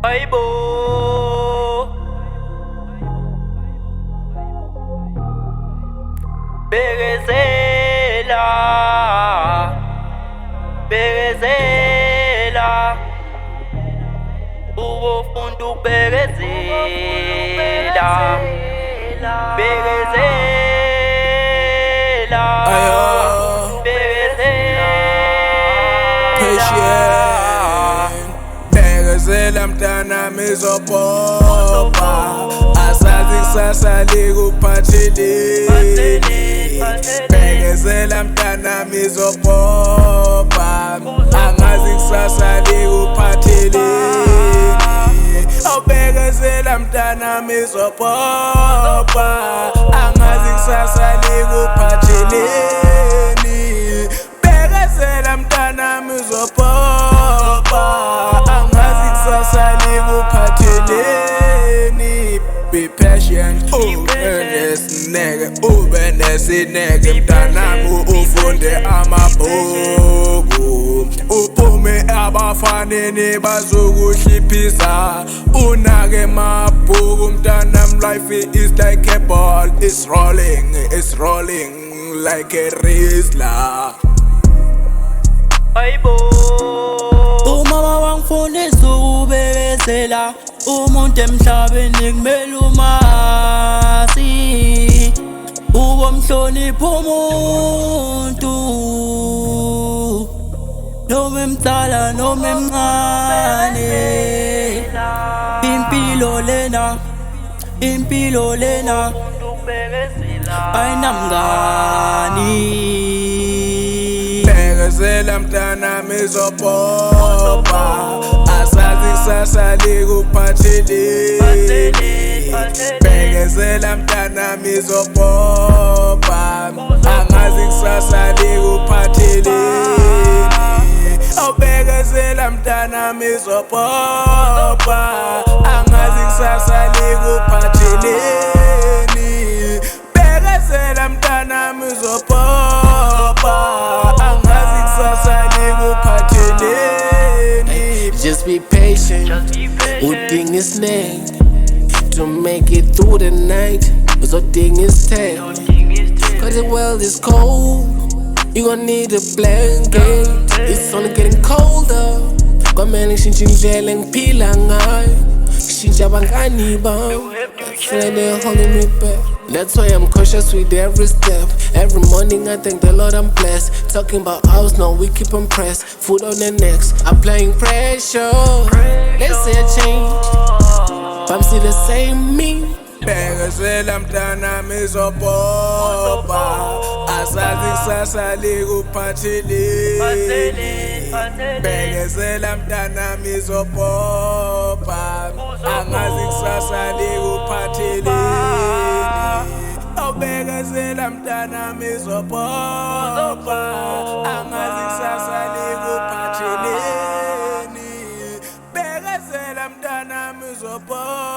Aibo, Bekezela, Bekezela, ubofunda ubekezela, Bekezela, Bekezela, Patient, bekezela mntana mizopopa, asazi kusasa likuphatheleni. Bekezela mntana mizopopa, angazi kusasa likuphatheleni. Awubekezela mntana mizopopa, angazi kusasa likuphatheleni. Bekezela mntana mizopopa, angazi kusasa likuphatheleni. Be patient, ube nesineke mntanami, ufunde amabhuku, uphume abafaneni bazokuhliphisa, unake amabhuku mntanami. Life is like a ball, it's rolling like a Rizla. Aibo, Umama wangifundisa ukubekezela, umuntu emhlabeni kumele umazi, ubomhlonipha umuntu noma emdala noma emncane. Impilo lena ayinamngani. Bekezela mntana mizopopa, asazi kusasa likuphatheleni. Bekezela mntana mizopopa, angazi kusasa likuphatheleni. Awubekezela mntana mizopopa, angazi kusasa likuphatheleni. Bekezela mntana mizopopa, angazi kusasa likuphatheleni. Just be patient, uding isnake to make it through the night. Uzoding istake, cause the world is cold. You gon' need a blanket, it's only getting colder. Kwamele ngishintshe indlela engiphila ngayo, ngishintshe abangani bami, feel like they're holding me back. That's why I'm cautious with every step. Every morning I thank the Lord I'm blessed. Talking about house, no, we keep on pressed. Food on the necks, applying pressure. They say I changed, but I'm still the same me. Bekezela mntana mizopopa, asazi kusasa likuphatheleni. Bekezela mntana mizopopa, angazi kusasa likuphatheleni. Awubekezela mntana mizopopa, angazi kusasa likuphatheleni. Bekezela mntana mizopopa.